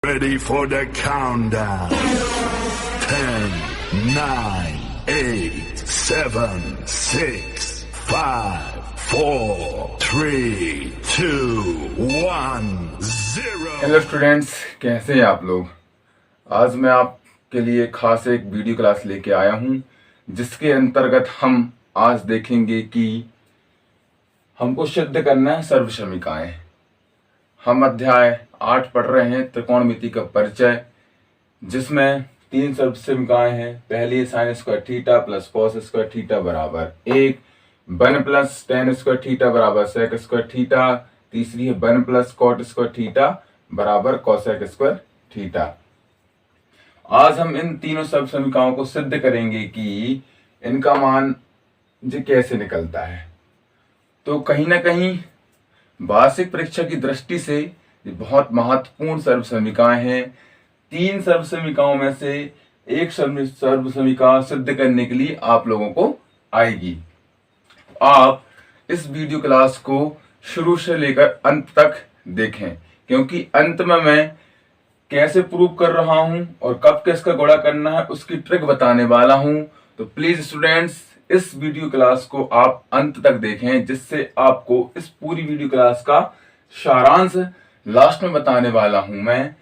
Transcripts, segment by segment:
Ready for the countdown. 10, 9, 8, 7, 6, 5, 4, 3, 2, 1, 0. Hello students, कैसे हैं आप लोग। आज मैं आपके लिए खास एक वीडियो क्लास लेके आया हूं, जिसके अंतर्गत हम आज देखेंगे कि हमको सिद्ध करना है सर्वसमीकाएं। हम अध्याय 8 पढ़ रहे हैं, त्रिकोणमिति का परिचय, जिसमें 3 सर्वसमीकाएं हैं। पहली sign square theta plus cos square theta बराबर 1, 1 प्लस टेन स्क्वायर थीटा बराबर सेक स्क्वायर थीटा, तीसरी है 1 प्लस कॉट स्क्वायर थीटा बराबर कोसेक स्क्वायर थीटा। आज हम इन तीनों सर्वसमीकाओं को सिद्ध करेंगे कि इनका मान जी कैसे निकलता है। तो कहीं ना कहीं वार्षिक परीक्षा की दृष्टि से ये बहुत महत्वपूर्ण सर्वसमीकाएं हैं। 3 सर्वसमीकाओं में से एक सर्वसमीका सिद्ध करने के लिए आप लोगों को आएगी। आप इस वीडियो क्लास को शुरू से लेकर अंत तक देखें, क्योंकि अंत में मैं कैसे प्रूव कर रहा हूं और कब किसका गुणा करना है उसकी ट्रिक बताने वाला हूं। तो प्लीज स्टूडेंट्स, इस वीडियो क्लास को आप अंत तक देखें, जिससे आपको इस पूरी वीडियो क्लास का सारांश लास्ट में बताने वाला हूं मैं।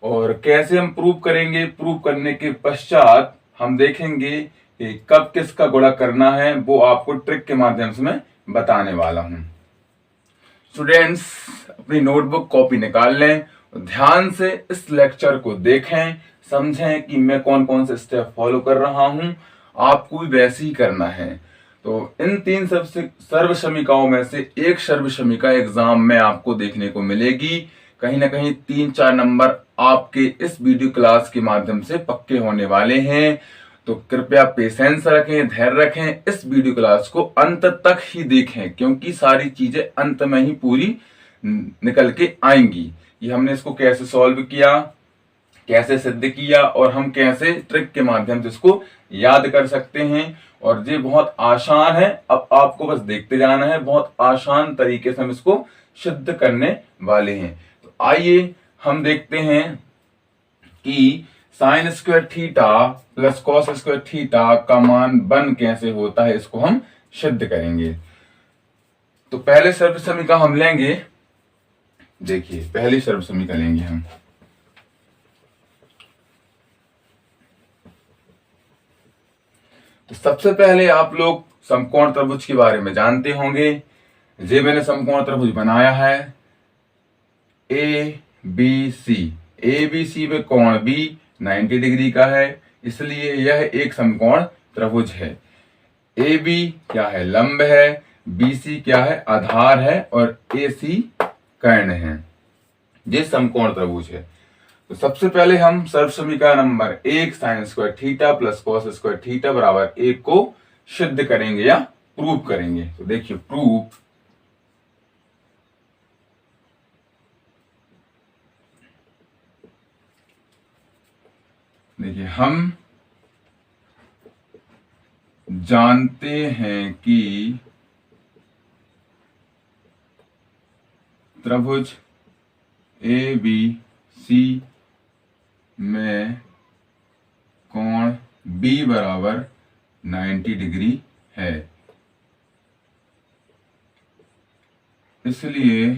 और कैसे हम प्रूव करेंगे, प्रूव करने के पश्चात हम देखेंगे कि कब किसका गुणा करना है, वो आपको ट्रिक के माध्यम से मैं बताने वाला हूं। स्टूडेंट्स, अपनी नोटबुक कॉपी निकाल लें, ध्यान से इस लेक्चर को देखें, समझें कि मैं कौन कौन से स्टेप फॉलो कर रहा हूं, आपको भी वैसे ही करना है। तो इन 3 सर्वसमीकाओं में से एक सर्वसमीका एग्जाम में आपको देखने को मिलेगी। कहीं ना कहीं 3-4 नंबर आपके इस वीडियो क्लास के माध्यम से पक्के होने वाले हैं। तो कृपया पेशेंस रखें, धैर्य रखें, इस वीडियो क्लास को अंत तक ही देखें, क्योंकि सारी चीजें अंत में ही पूरी निकल के आएंगी। ये हमने इसको कैसे सॉल्व किया, कैसे सिद्ध किया और हम कैसे ट्रिक के माध्यम से इसको याद कर सकते हैं। और ये बहुत आसान है, अब आपको बस देखते जाना है। बहुत आसान तरीके से हम इसको सिद्ध करने वाले हैं। तो आइए हम देखते हैं कि sign square theta plus cos square theta का मान 1 कैसे होता है, इसको हम सिद्ध करेंगे। तो पहले सर्वसमीका हम लेंगे, देखिए पहली सर्वसमीका लेंगे हम। तो सबसे पहले आप लोग समकोण त्रिभुज के बारे में जानते होंगे। ये मैंने समकोण त्रिभुज बनाया है A B C. A B C में कोण बी 90 डिग्री का है, इसलिए यह एक समकोण त्रिभुज है। ए बी क्या है, लंब है, बी सी क्या है, आधार है, और ए सी कर्ण है। ये समकोण त्रिभुज है। तो सबसे पहले हम सर्वसमीका number 1 sine square theta plus cos square theta बराबर 1 को सिद्ध करेंगे या प्रूव करेंगे। तो देखिए प्रूफ, देखिए हम जानते हैं कि त्रिभुज ए बी सी में कोण बी बराबर 90 डिग्री है, इसलिए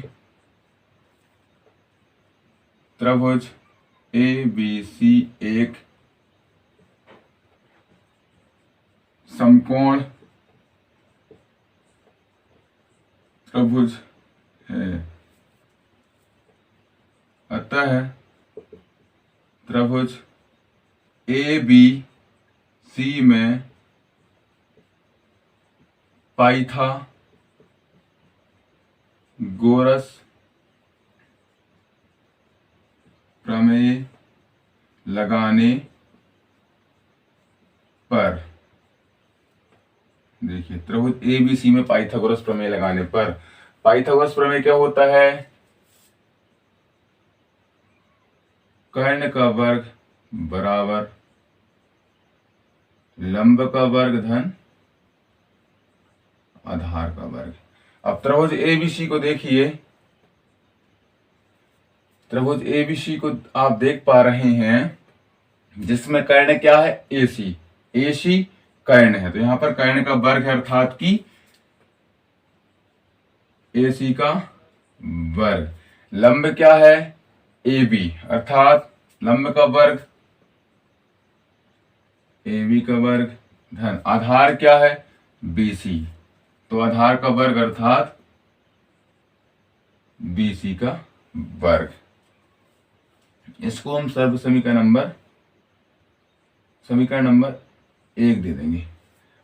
त्रिभुज ए बी सी एक समकोण त्रिभुज है। अतः त्रिभुज ए बी सी में पाइथागोरस प्रमेय लगाने पर, देखिए त्रिभुज ए बी सी में पाइथागोरस प्रमेय लगाने पर, पाइथागोरस प्रमेय क्या होता है, कर्ण का वर्ग बराबर लंब का वर्ग धन आधार का वर्ग। अब त्रिभुज एबीसी को देखिए, त्रिभुज एबीसी को आप देख पा रहे हैं, जिसमें कर्ण क्या है, एसी, एसी कर्ण है। तो यहां पर कर्ण का वर्ग है, अर्थात कि एसी का वर्ग। लंब क्या है, एबी, अर्थात लंब का वर्ग एबी का वर्ग धन आधार क्या है, बीसी, तो आधार का वर्ग अर्थात बीसी का वर्ग। इसको हम सर्व समीकरण नंबर 1 दे देंगे।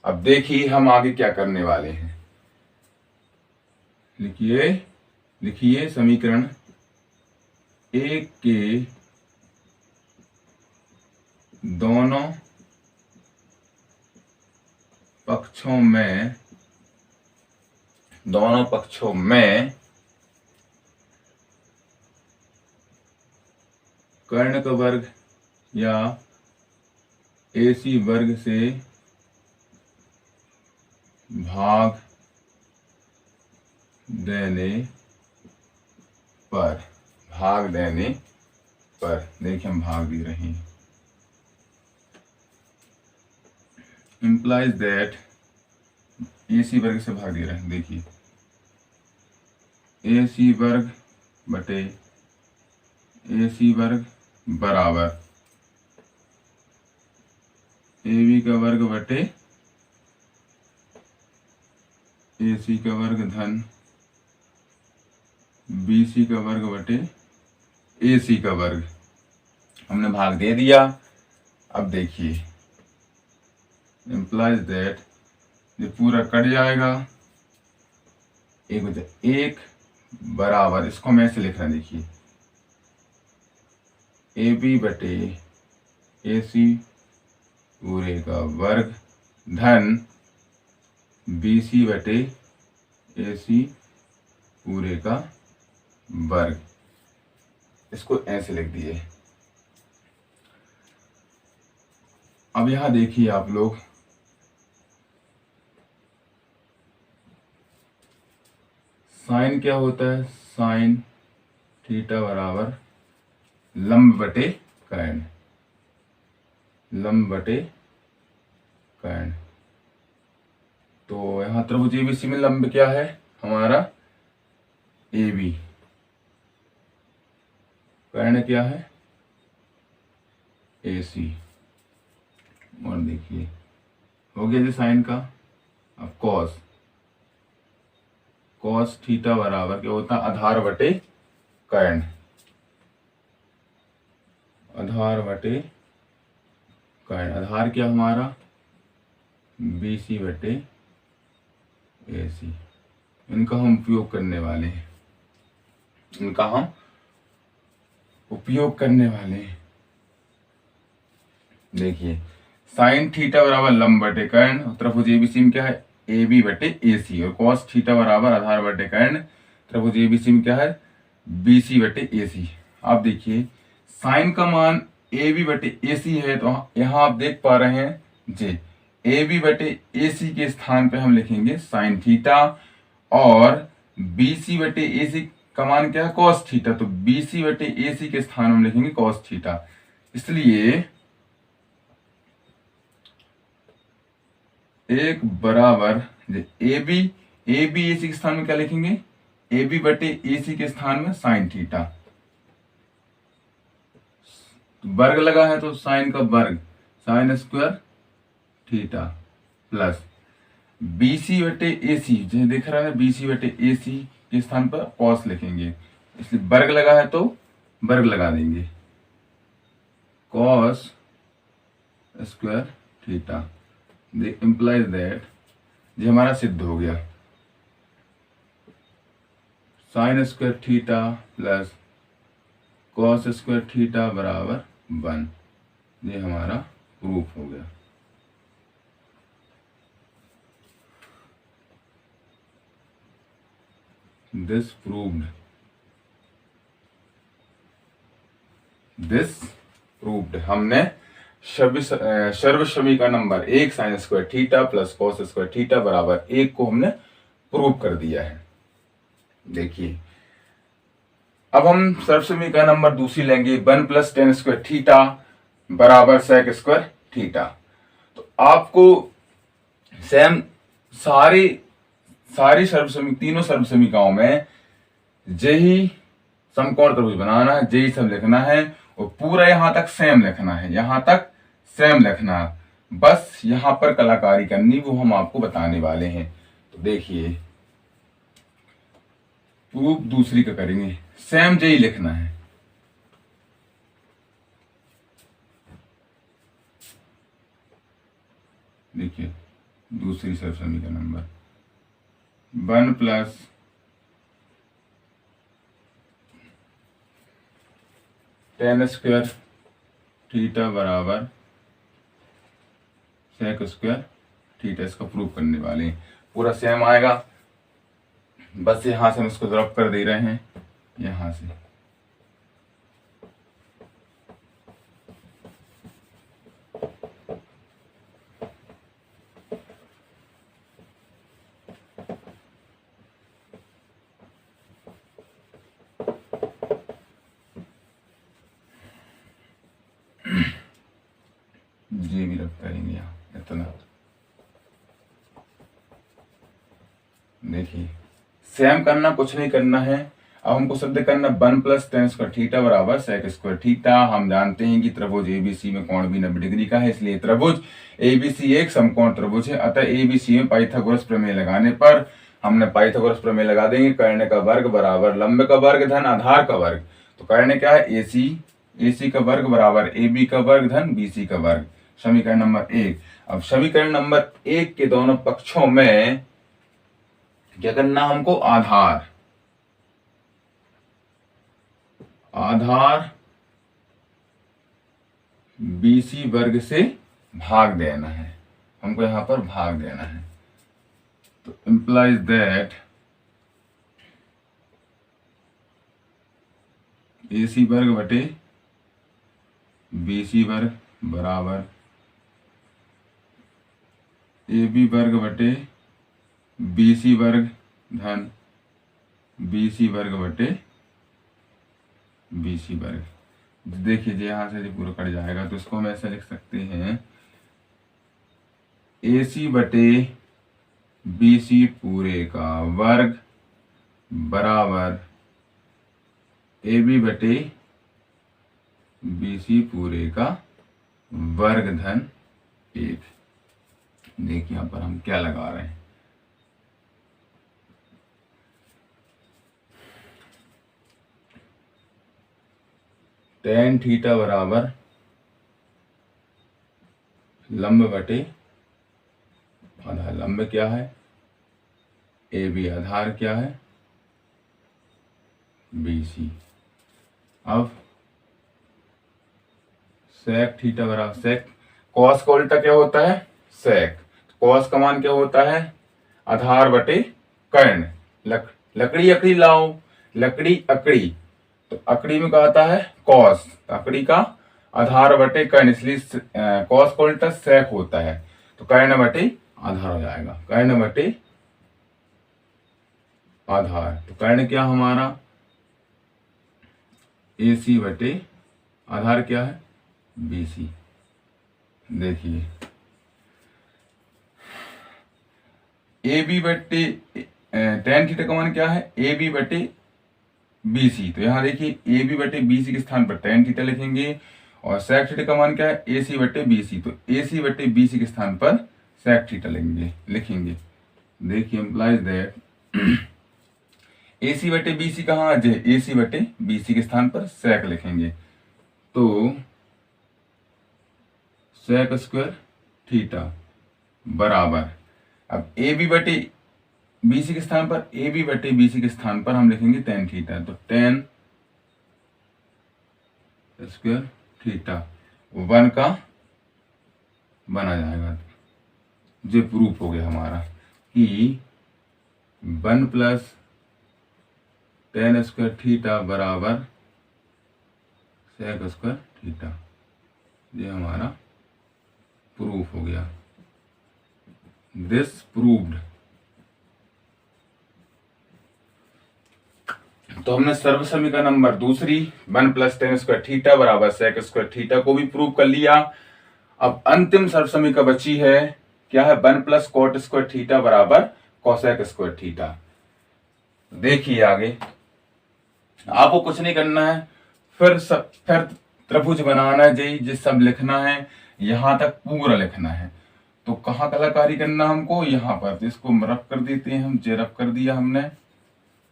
अब देखिए हम आगे क्या करने वाले हैं। लिखिए समीकरण 1 के दोनों पक्षों में कर्ण का वर्ग या एसी वर्ग से भाग देने पर देखिए हम भाग दे रहे हैं, implies that एसी वर्ग से भाग दे रहे हैं। देखिए एसी वर्ग बटे एसी वर्ग बराबर एबी का वर्ग बटे एसी का वर्ग धन बीसी का वर्ग बटे एसी का वर्ग। हमने भाग दे दिया। अब देखिए implies that ये पूरा कट जाएगा, एक बराबर, इसको मैं ऐसे लिख रहा हूं, देखिए ए बी बटे ए सी पूरे का वर्ग धन बी सी बटे ए सी पूरे का वर्ग। इसको ऐसे लिख दिए। अब यहां देखिए आप लोग, साइन क्या होता है, साइन थीटा बराबर लंब बटे कर्ण, तो यहां त्रिभुज एबीसी में लंब क्या है हमारा, एबी, कर्ण क्या है, एसी। और देखिए हो गया जी साइन का। अब कॉस थीटा बराबर क्या होता है, आधार बटे कर्ण, आधार क्या हमारा बीसी बटे एसी। इनका हम उपयोग करने वाले हैं, देखिए साइन थीटा बराबर लंब बटे कर्ण, त्रिभुज एबीसी में क्या है, ए बी बटे ए सी, और कॉस थीटा बराबर आधार बटे कर्ण, त्रिभुज एबीसी में क्या है, बी सी बटे ए सी। आप देखिए साइन का मान ए बी बटे ए सी है, तो यहां आप देख पा रहे हैं जी, ए बी बटे ए सी के स्थान पे हम लिखेंगे साइन थीटा, और बी सी बटे ए सी का मान क्या है, कॉस थीटा, तो बी सी बटे ए सी के स्थान में लिखेंगे कॉस थीटा। इसलिए एक बराबर ए बी ए सी के स्थान में क्या लिखेंगे, ए बी बटे ए सी के स्थान में साइन थीटा, वर्ग लगा है तो साइन का वर्ग sine square theta, plus B C बटे ए सी, जैसे देख रहा है बी सी बटे ए सी के स्थान पर कॉस लिखेंगे, इसलिए वर्ग लगा है तो वर्ग लगा देंगे, cos square theta. implies that ये हमारा सिद्ध हो गया, sign square theta plus cos square theta बराबर 1, ये हमारा प्रूफ हो गया। दिस प्रूव्ड हमने सर्व समीकरण number 1 sine square theta plus cos square theta बराबर 1 को हमने प्रूव कर दिया है। देखिए अब हम सर्व समीकरण नंबर दूसरी लेंगे, 1 प्लस टेन स्क्वायर थीटा बराबर सेक स्क्वायर थीटा। तो आपको सेम सारी तीनों सर्व समीकरणों में यही समकोण त्रिभुज बनाना है, यही सब लिखना है और पूरा यहां तक सेम लिखना है, यहां तक सेम लिखना है। बस यहां पर कलाकारी करनी, वो हम आपको बताने वाले हैं। तो देखिए प्रूफ दूसरी का करेंगे, सेम यही लिखना है। देखिए दूसरी सर्व समीकरण number 1 plus ten square theta बराबर सेक स्क्वायर थीटा, इसका प्रूफ करने वाले हैं। पूरा सेम आएगा, बस यहां से हम इसको ड्रॉप कर दे रहे हैं, यहां से ये भी रख करेंगे यहाँ इतना। देखिए सेम करना, कुछ नहीं करना है। अब हमको सिद्ध करना 1 प्लस टेन स्क्वायर थीटा बराबर सेक स्क्वायर थीटा। हम जानते हैं कि त्रिभुज एबीसी में कोण भी 90 डिग्री का है, इसलिए त्रिभुज एबीसी एक समकोण त्रिभुज है। अतः एबीसी में पाइथागोरस प्रमेय लगाने पर हमने पाइथागोरस प्रमेय लगा देंगे, कर्ण का वर्ग बराबर लंब का वर्ग धन आधार का वर्ग। तो कर्ण क्या है, एसी का वर्ग बराबर AB का वर्ग धन BC का वर्ग, समीकरण नंबर 1। अब समीकरण नंबर 1 के दोनों पक्षों में क्या करना हमको, आधार BC वर्ग से भाग देना है, हमको यहां पर भाग देना है। तो इंप्लाइज दैट AC वर्ग बटे BC वर्ग बराबर AB वर्ग बटे BC वर्ग धन BC वर्ग बटे BC वर्ग। देखिए यहां से जो पूरा कट जाएगा, तो इसको हम ऐसे लिख सकते हैं, AC बटे BC पूरे का वर्ग बराबर AB बटे BC पूरे का वर्ग धन 1। देखिए यहां पर हम क्या लगा रहे हैं, टेन थीटा बराबर लंब बटे आधार। लंब क्या है, AB। आधार क्या है, BC। अब सेक थीटा बराबर सेक, कॉस का उल्टा क्या होता है, सेक। कॉस का मान क्या होता है, आधार बटे कर्ण। लकड़ी अकड़ी लाओ, लकड़ी अकड़ी, तो अकड़ी में क्या आता है, कॉस। अकड़ी का आधार बटे कर्ण, इसलिए कॉस का उल्टा सेक होता है। तो कर्ण बटे आधार हो जाएगा, कर्ण बटे आधार। तो कर्ण क्या हमारा, AC बटे आधार क्या है, BC। देखिए AB बटे टेन थीटा का मान क्या है, AB बटे BC। तो यहाँ देखिए AB बटे BC के स्थान पर टेन थीटा लिखेंगे, और सेक थीटा का मान क्या है, AC बटे BC। तो AC बटे BC के स्थान पर सेक थीटा लिखेंगे। देखिए इम्प्लाइज दैट AC बटे BC कहाँ आ जाए, AC बटे BC के स्थान पर सेक लिखेंगे। तो सेक स्क्वायर थीटा बराबर, अब AB बटे BC के स्थान पर, AB बटे BC के स्थान पर हम लिखेंगे टेन थीटा। तो टेन स्क्वायर थीटा 1 का बना जाएगा। जो प्रूफ हो गया हमारा कि 1 प्लस टेन स्क्वायर थीटा बराबर सेक स्क्वायर थीटा। ये हमारा प्रूफ हो गया। This proved. तो हमने सर्व समीकरण नंबर दूसरी 1 + tan स्क्वायर थीटा बराबर sec स्क्वायर थीटा को भी प्रूव कर लिया। अब अंतिम सर्व समीकरण बची है, क्या है, 1 + cot स्क्वायर थीटा बराबर cosec स्क्वायर थीटा। देखिए आगे आपको कुछ नहीं करना है, फिर त्रिभुज बनाना है, जी सब लिखना है, यहां तक पूरा लिखना है। तो कहाँ कलाकारी करना हमको, यहाँ पर, तो इसको रफ कर देते हैं हम, जे रफ कर दिया हमने,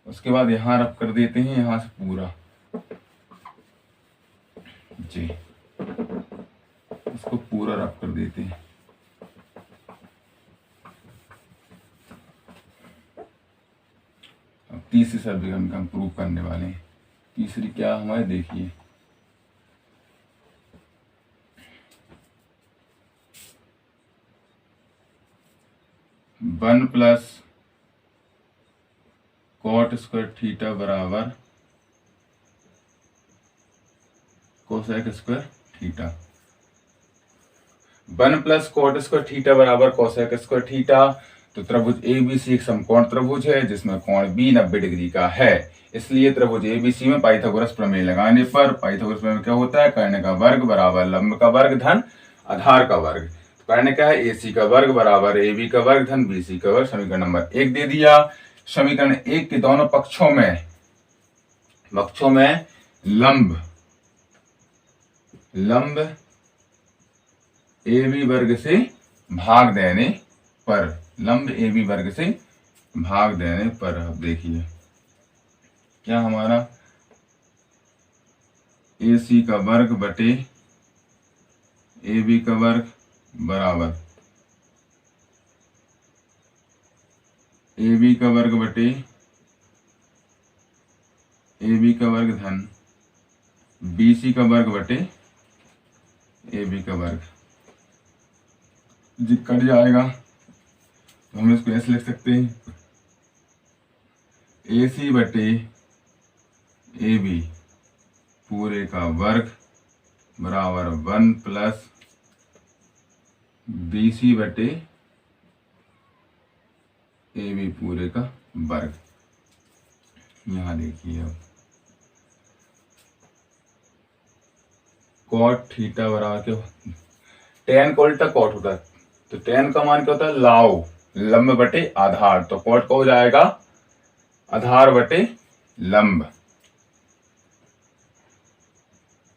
उसके बाद यहाँ रफ कर देते हैं, यहां से पूरा जी इसको पूरा रफ कर देते हैं। अब तीसरी समीकरण का हम प्रूव करने वाले हैं। तीसरी क्या हमारे, देखिए 1 + cot स्क्वायर थीटा बराबर cosec square theta. 1 + cot square theta बराबर cosec स्क्वायर थीटा। तो त्रिभुज एबीसी एक समकोण त्रिभुज है जिसमें कोण बी 90 डिग्री का है, इसलिए त्रिभुज एबीसी में पाइथागोरस प्रमेय लगाने पर पाइथागोरस प्रमेय क्या होता है, कर्ण का वर्ग बराबर लंब का वर्ग धन आधार का वर्ग। तो कर्ण क्या है, एसी का वर्ग बराबर एबी का वर्ग धन बीसी का वर्ग। समीकरण नंबर 1 दे दिया। समीकरण 1 के दोनों पक्षों में लंब एबी वर्ग से भाग देने पर, लंब एबी वर्ग से भाग देने पर, अब देखिए क्या हमारा, एसी का वर्ग बटे एबी का वर्ग बराबर एबी का वर्ग बटे एबी का वर्ग धन बीसी का वर्ग बटे एबी का वर्ग जी कट जाएगा। तो हम इसको ऐसे लिख सकते हैं, एसी बटे एबी पूरे का वर्ग बराबर 1 + बीसी बटे एबी पूरे का वर्ग। यहां देखिए अब cot थीटा बराबर क्या, tan का उल्टा cot होता है, तो tan का मान क्या होता है, लाव, लंब बटे आधार। तो cot का हो जाएगा आधार बटे लंब,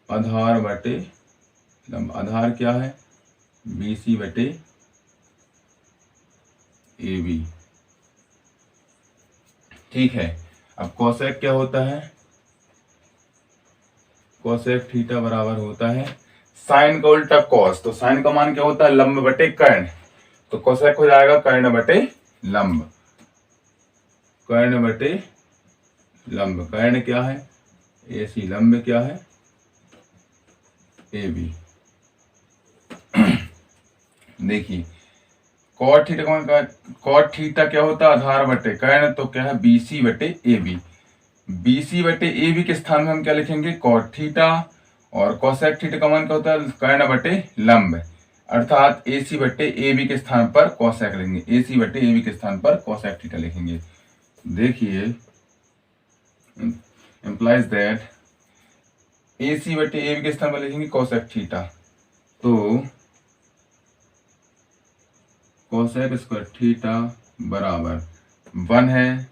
आधार बटे लंब। आधार क्या है, बीसी बटे एबी, ठीक है। अब कोसेक क्या होता है, कोसेक थीटा बराबर होता है साइन का उल्टा कॉस। तो साइन का मान क्या होता है, लंब बटे कर्ण। तो कोसेक हो जाएगा कर्ण बटे लंब, कर्ण बटे लंब। कर्ण क्या है, एसी, लंब क्या है, एबी। देखिए कॉट थीटा क्या होता है, आधार बटे कर्ण, तो क्या है, बीसी बटे एबी। बीसी बटे एबी के स्थान में हम क्या लिखेंगे, कॉट थीटा। और कोसेक थीटा का मान क्या होता है, कर्ण बटे लंब, अर्थात एसी बटे एबी के स्थान पर कोसेक लिखेंगे, एसी बटे एबी के स्थान पर कोसेक थीटा लिखेंगे। देखिए implies that एसी बटे एबी के स्थान पर लिखेंगे कोसेक थीटा, तो कोसेक स्क्वायर थीटा बराबर 1 है,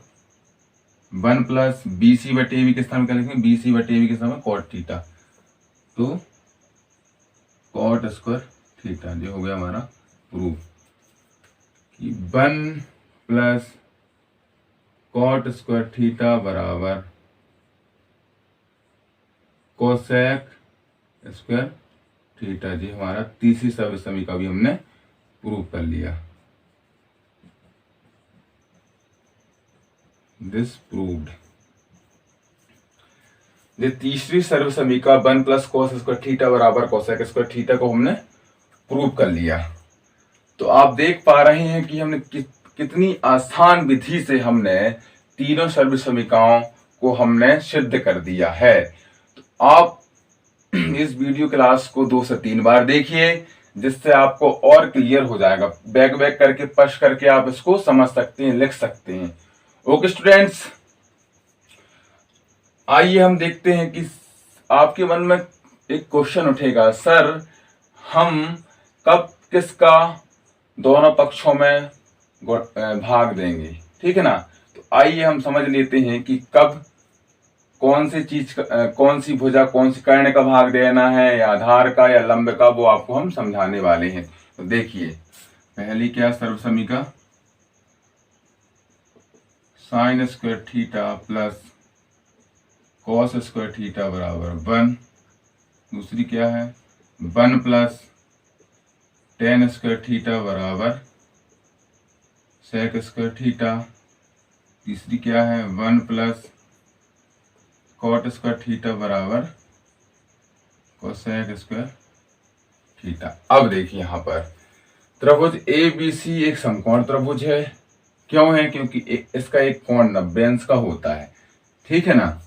1 + बीसी बटे एबी के स्थान पर क्या लिखेंगे, बीसी बटे एबी के स्थान पर कॉट थीटा, तो कॉट स्क्वायर थीटा। ये हो गया हमारा प्रूफ कि 1 + कॉट स्क्वायर थीटा बराबर कोसेक स्क्वायर थीटा। जी हमारा तीसरी सर्व समीकरण भी हमने प्रूव कर लिया। This proved. ये तीसरी सर्व समीकरण 1 + cos स्क्वायर थीटा बराबर कोसेक स्क्वायर थीटा को हमने प्रूव कर लिया। तो आप देख पा रहे हैं कि हमने कितनी आसान विधि से हमने तीनों सर्व समीकरणों को हमने सिद्ध कर दिया है। तो आप इस वीडियो क्लास को 2 से 3 बार देखिए, जिससे आपको और क्लियर हो जाएगा। बैक करके पढ़ करके आप इसको समझ सकते हैं, लिख सकते हैं। ओके स्टूडेंट्स, आइए हम देखते हैं कि आपके मन में एक क्वेश्चन उठेगा, सर हम कब किसका दोनों पक्षों में भाग देंगे, ठीक है ना। तो आइए हम समझ लेते हैं कि कब कौन सी चीज कौन सी भुजा कौन सी कर्ण का भाग देना है, या आधार का या लंब का, वो आपको हम समझाने वाले हैं। तो देखिए पहली क्या, सर्वसमी का sign square theta plus cos square theta बराबर 1। दूसरी क्या है, 1 प्लस टेन स्क्वायर थीटा बराबर सेक स्क्वायर थीटा। तीसरी क्या है, 1 प्लस कॉट स्क्वायर थीटा बराबर कोसेक स्क्वायर थीटा। अब देखिए यहाँ पर त्रिभुज ए बी सी एक समकोण त्रिभुज है। क्यों है, क्योंकि इसका एक कोण 90 अंश का होता है, ठीक है ना।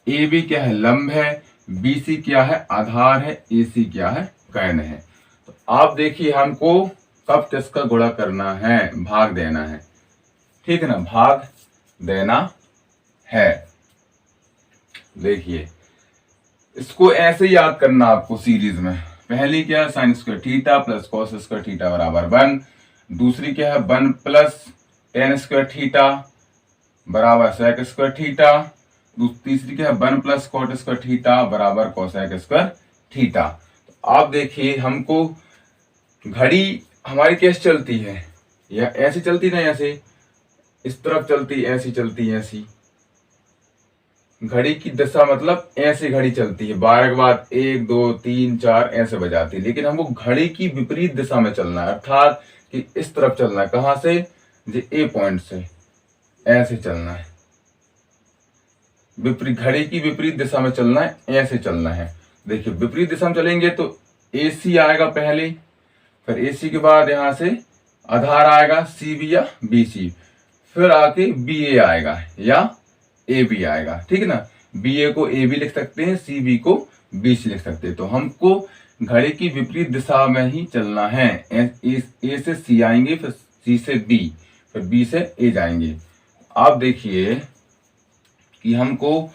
ए बी क्या है, लंब है, बी सी क्या है, आधार है, ए सी क्या है, कर्ण है। तो आप देखिए हमको कब किसका गुणा करना है, भाग देना है, ठीक है ना, भाग देना है। देखिए इसको ऐसे याद करना आपको सीरीज में। पहली क्या है, sign square theta plus cos square theta बराबर 1। दूसरी क्या है, 1 प्लस टेन स्क्वायर थीटा बराबर सेक स्क्वायर थीटा। तीसरी क्या है, 1 प्लस कॉट स्क्वायर थीटा बराबर कोसेक स्क्वायर थीटा। तो आप देखिए हमको घड़ी हमारी कैसे चलती है, या ऐसी चलती ना, ऐसे इस तरफ चलती, ऐसी चलती, ऐसी घड़ी की दिशा मतलब ऐसे घड़ी चलती है, 12 के बाद 1 2 3 4 ऐसे बजाती है। लेकिन हमको घड़ी की विपरीत दिशा में चलना है, अर्थात कि इस तरफ चलना है। कहां से, जे ए पॉइंट से ऐसे चलना है, विपरीत घड़ी की विपरीत दिशा में चलना है, ऐसे चलना है। देखिए विपरीत दिशा में चलेंगे तो ए सी आएगा पहले, फिर ए सी के बाद यहां से आधार आएगा सी बी या बी सी, फिर आके बी ए आएगा या ए बी आएगा, ठीक है ना। बी ए को ए बी लिख सकते हैं, सी बी को बी सी लिख सकते हैं। तो हमको घड़ी की विपरीत दिशा में ही चलना है। ए से सी आएंगे, फिर सी से बी, फिर बी से ए जाएंगे। आप देखिए कि हमको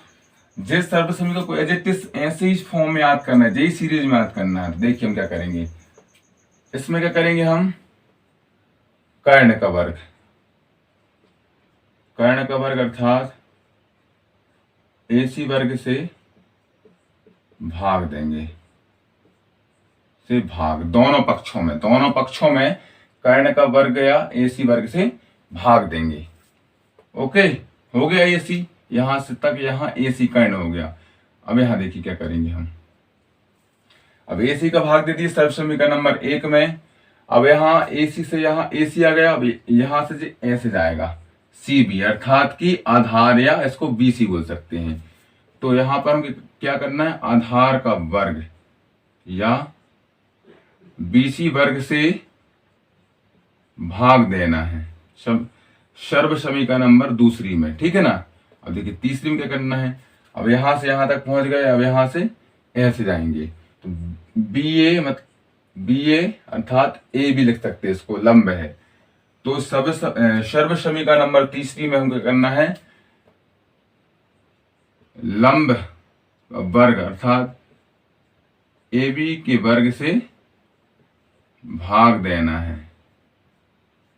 जिस सर्वसमीकरण को एज इट इज ऐसे ही फॉर्म में याद करना है, यही सीरीज में याद करना है। देखिए हम क्या करेंगे, इसमें क्या करेंगे, हम कर्ण का वर्ग, कर्ण का वर्ग अर्थात AC वर्ग से भाग देंगे, से भाग दोनों पक्षों में कर्ण का वर्ग या AC वर्ग से भाग देंगे। ओके, हो गया AC, यहां से तक यहाँ AC कर्ण हो गया। अब यहां देखिए क्या करेंगे हम, अब AC का भाग दे दिए सर्वसमीकरण नंबर 1 में। अब यहाँ AC से यहाँ AC आ गया, अब यहां से ऐसे जाएगा CB, अर्थात कि आधार, या इसको BC बोल सकते हैं। तो यहां पर हम क्या करना है, आधार का वर्ग या BC वर्ग से भाग देना है सर्वसमीकरण नंबर दूसरी में, ठीक है ना। अब देखिए तीसरी में क्या करना है, अब यहां से यहां तक पहुंच गए, अब यहां से ऐसे जाएंगे तो BA अर्थात A भी लिख सकते हैं, इसको लंब है। तो सर्वसमीकरण नंबर तीसरी में हमको करना है लंब वर्ग अर्थात AB के वर्ग से भाग देना है।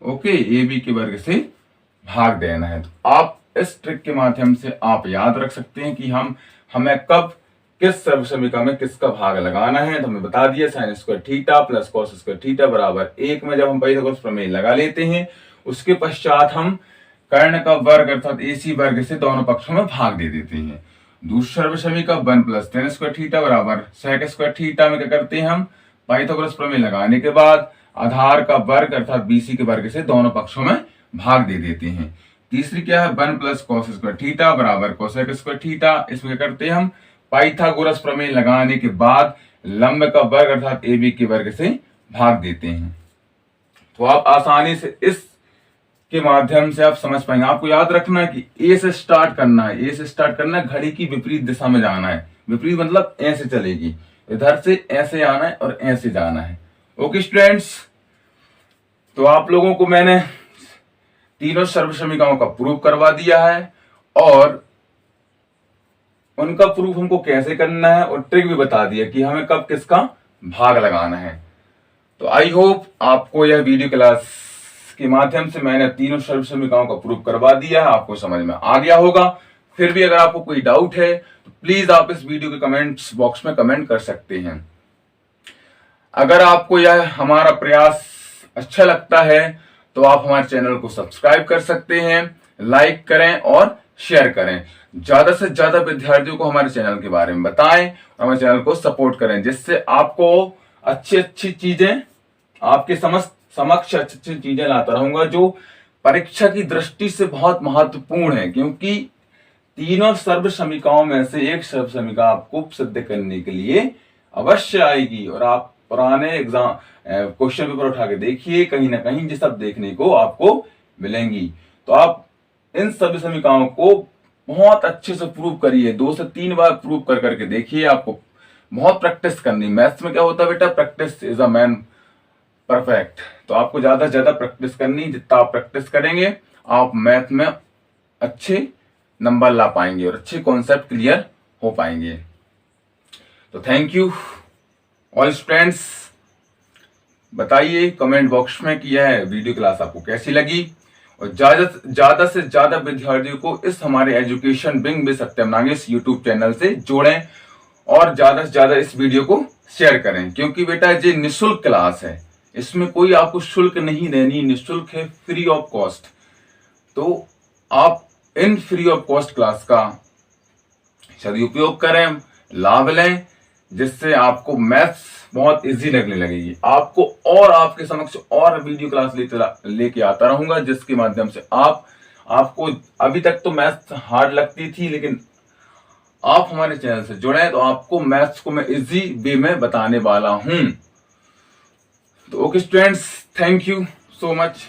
ओके, AB के वर्ग से भाग देना है। तो आप इस ट्रिक के माध्यम से आप याद रख सकते हैं कि हमें कब किस सर्वसमीकरण में किसका भाग लगाना है। तो हमें बता दिया sign square theta plus cos square theta बराबर 1 में जब हम पाइथागोरस प्रमेय लगा लेते हैं, उसके पश्चात हम कर्ण का वर्ग अर्थात AC वर्ग से दोनों पक्षों में भाग दे देते हैं। दूसरे सर्वसमीकरण 1 प्लस टेन स्क्वायर थीटा बराबर सेक स्क्वायर थीटा में क्या करते हैं, हम पाइथागोरस प्रमेय लगाने के बाद आधार का वर्ग अर्थात BC के वर्ग से दोनों पक्षों में भाग दे देते हैं। तीसरी क्या है, 1 प्लस कॉस स्क्वायर थीटा बराबर कोसेक स्क्वायर थीटा, इसमें क्या करते हैं, हम पाइथागोरस प्रमेय लगाने के बाद लंब का वर्ग अर्थात AB के वर्ग से भाग देते हैं। तो आप आसानी से इस के माध्यम से आप समझ पाएंगे। आपको याद रखना है कि A से स्टार्ट करना है, A से स्टार्ट करना है, घड़ी की विपरीत दिशा में जाना है। विपरीत मतलब ऐसे चलेगी, इधर से ऐसे आना है और ऐसे जाना है। ओके स्टूडेंट्स, तो आप लोगों को मैंने तीनों सर्वसमीकरणों का प्रूफ करवा दिया है, और उनका प्रूफ हमको कैसे करना है और ट्रिक भी बता दिया कि हमें कब किसका भाग लगाना है। तो आई होप आपको यह वीडियो क्लास के माध्यम से मैंने तीनों सर्व समीकरणों का प्रूफ करवा दिया है, आपको समझ में आ गया होगा। फिर भी अगर आपको कोई डाउट है तो प्लीज आप इस वीडियो के कमेंट्स बॉक्स में कमेंट कर सकते हैं। अगर आपको यह हमारा प्रयास अच्छा लगता है तो आप हमारे चैनल को सब्सक्राइब कर सकते हैं, लाइक करें और शेयर करें। ज्यादा से ज्यादा विद्यार्थियों को हमारे चैनल के बारे में बताएं और हमारे चैनल को सपोर्ट करें, जिससे आपको अच्छी अच्छी चीजें आपके समक्ष अच्छी चीजें लाता रहूंगा जो परीक्षा की दृष्टि से बहुत महत्वपूर्ण है। क्योंकि तीनों सर्व समीकरणों में से एक सर्व समीकरण आपको सिद्ध करने के लिए अवश्य आएगी और आप पुराने एग्जाम क्वेश्चन पेपर उठा के देखिए, कहीं ना कहीं ये सब देखने को आपको मिलेंगी। तो आप इन सभी समीकरणों को बहुत अच्छे से प्रूव करिए, 2 से 3 बार प्रूव कर करके देखिए। आपको बहुत प्रैक्टिस करनी। मैथ्स में क्या होता है बेटा, practice is a man perfect. तो आपको ज्यादा से ज्यादा प्रैक्टिस करनी। जितना आप प्रैक्टिस करेंगे आप मैथ में अच्छे नंबर ला पाएंगे और अच्छे कॉन्सेप्ट क्लियर हो पाएंगे। तो थैंक यू ऑल स्टूडेंट्स। बताइए कमेंट बॉक्स में कि यह वीडियो क्लास आपको कैसी लगी और ज्यादा से ज्यादा विद्यार्थियों को इस हमारे education wing with Satyam Nagesh YouTube channel से जोड़ें और ज्यादा से ज्यादा इस वीडियो को शेयर करें। क्योंकि बेटा ये निःशुल्क क्लास है, इसमें कोई आपको शुल्क नहीं देनी, निःशुल्क है, फ्री ऑफ कॉस्ट। तो आप in free of cost class का सदुपयोग करें, लाभ लें, जिससे आपको मैथ्स बहुत इजी लगने लगेगी। आपको और आपके समक्ष और वीडियो क्लास लेके आता रहूंगा, जिसके माध्यम से आपको अभी तक तो मैथ्स हार्ड लगती थी, लेकिन आप हमारे चैनल से जुड़े तो आपको मैथ्स को मैं इजी वे में बताने वाला हूं। तो okay students, thank you so much.